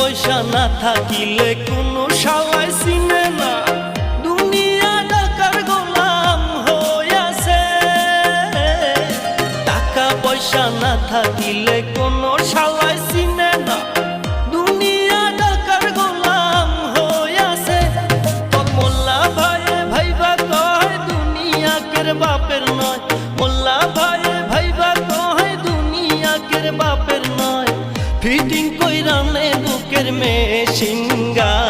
পয়সা না থাকিলে কোনো শালায় চিনে না, দুনিয়া টাকার গোলাম হইয়াছে। টাকা পয়সা না থাকিলে কোনো শালায় চিনে না, দুনিয়া টাকার গোলাম হইয়াছে। তোর মোল্লা ভাইয়ে ভাইবা কয় দুনিয়া কের বাপের নয়, মোল্লা ভাইয়ে ভাইবা কয় দুনিয়া কের বাপের নয়। ফিটিং কইরা নে বুকের মেশিন গান।